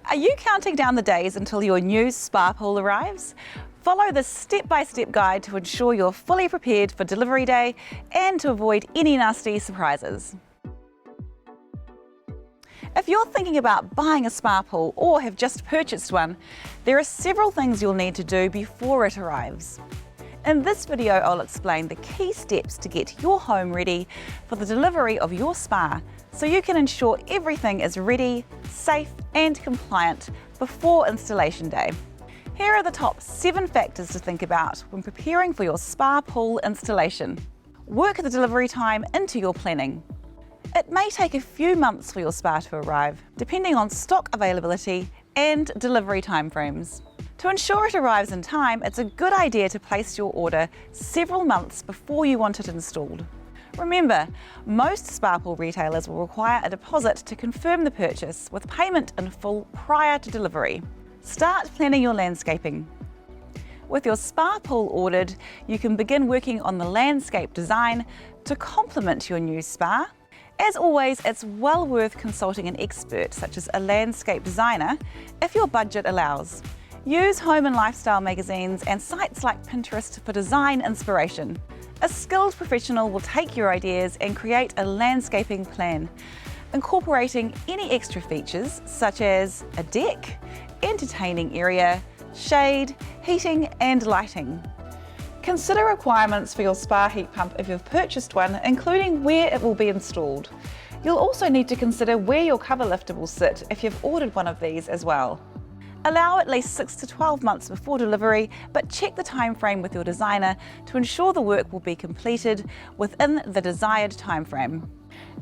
Are you counting down the days until your new spa pool arrives? Follow this step-by-step guide to ensure you're fully prepared for delivery day and to avoid any nasty surprises. If you're thinking about buying a spa pool or have just purchased one, there are several things you'll need to do before it arrives. In this video, I'll explain the key steps to get your home ready for the delivery of your spa so you can ensure everything is ready, safe and compliant before installation day. Here are the top 7 factors to think about when preparing for your spa pool installation. Work the delivery time into your planning. It may take a few months for your spa to arrive, depending on stock availability and delivery timeframes. To ensure it arrives in time, it's a good idea to place your order several months before you want it installed. Remember, most spa pool retailers will require a deposit to confirm the purchase with payment in full prior to delivery. Start planning your landscaping. With your spa pool ordered, you can begin working on the landscape design to complement your new spa. As always, it's well worth consulting an expert such as a landscape designer if your budget allows. Use home and lifestyle magazines and sites like Pinterest for design inspiration. A skilled professional will take your ideas and create a landscaping plan, incorporating any extra features such as a deck, entertaining area, shade, heating and lighting. Consider requirements for your spa heat pump if you've purchased one, including where it will be installed. You'll also need to consider where your cover lifter will sit if you've ordered one of these as well. Allow at least 6 to 12 months before delivery, but check the time frame with your designer to ensure the work will be completed within the desired time frame.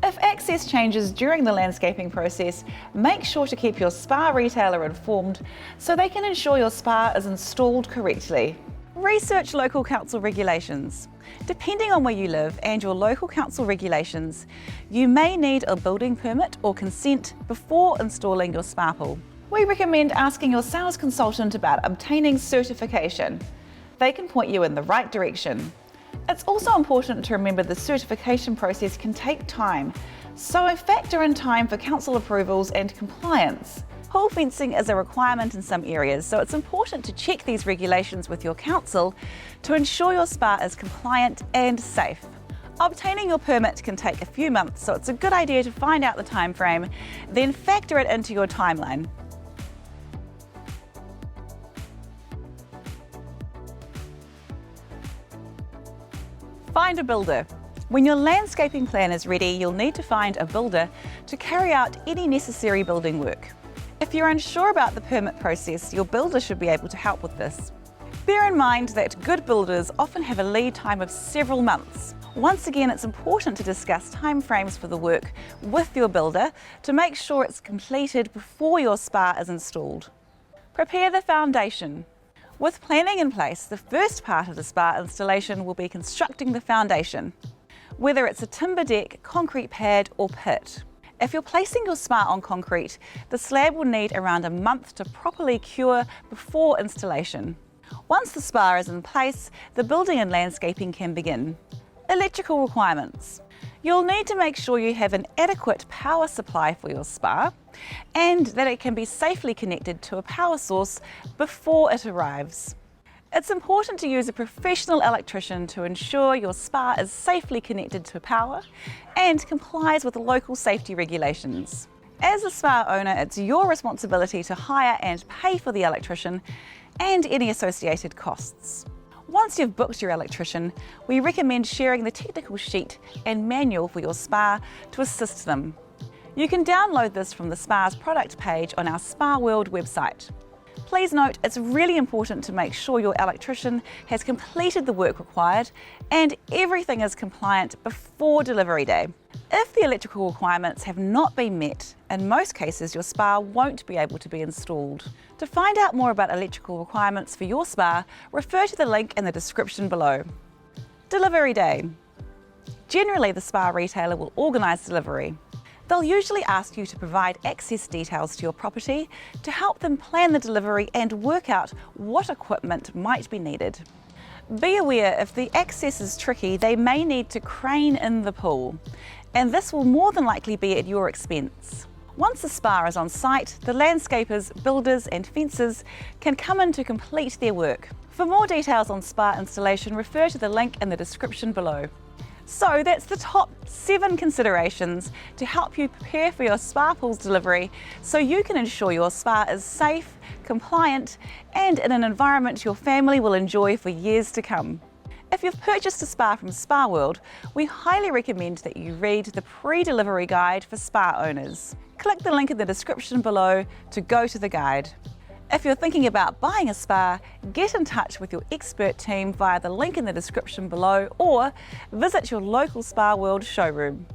If access changes during the landscaping process, make sure to keep your spa retailer informed so they can ensure your spa is installed correctly. Research local council regulations. Depending on where you live and your local council regulations, you may need a building permit or consent before installing your spa pool. We recommend asking your sales consultant about obtaining certification. They can point you in the right direction. It's also important to remember the certification process can take time, so factor in time for council approvals and compliance. Pool fencing is a requirement in some areas, so it's important to check these regulations with your council to ensure your spa is compliant and safe. Obtaining your permit can take a few months, so it's a good idea to find out the time frame, then factor it into your timeline. Find a builder. When your landscaping plan is ready, you'll need to find a builder to carry out any necessary building work. If you're unsure about the permit process, your builder should be able to help with this. Bear in mind that good builders often have a lead time of several months. Once again, it's important to discuss timeframes for the work with your builder to make sure it's completed before your spa is installed. Prepare the foundation. With planning in place, the first part of the spa installation will be constructing the foundation, whether it's a timber deck, concrete pad or pit. If you're placing your spa on concrete, the slab will need around a month to properly cure before installation. Once the spa is in place, the building and landscaping can begin. Electrical requirements. You'll need to make sure you have an adequate power supply for your spa and that it can be safely connected to a power source before it arrives. It's important to use a professional electrician to ensure your spa is safely connected to power and complies with local safety regulations. As a spa owner, it's your responsibility to hire and pay for the electrician and any associated costs. Once you've booked your electrician, we recommend sharing the technical sheet and manual for your spa to assist them. You can download this from the spa's product page on our Spa World website. Please note, it's really important to make sure your electrician has completed the work required and everything is compliant before delivery day. If the electrical requirements have not been met, in most cases your spa won't be able to be installed. To find out more about electrical requirements for your spa, refer to the link in the description below. Delivery day. Generally, the spa retailer will organise delivery. They'll usually ask you to provide access details to your property to help them plan the delivery and work out what equipment might be needed. Be aware if the access is tricky, they may need to crane in the pool, and this will more than likely be at your expense. Once the spa is on site, the landscapers, builders and fencers can come in to complete their work. For more details on spa installation, refer to the link in the description below. So that's the top 7 considerations to help you prepare for your spa pool's delivery so you can ensure your spa is safe, compliant and in an environment your family will enjoy for years to come. If you've purchased a spa from Spa World, we highly recommend that you read the pre-delivery guide for spa owners. Click the link in the description below to go to the guide. If you're thinking about buying a spa, get in touch with your expert team via the link in the description below or visit your local Spa World showroom.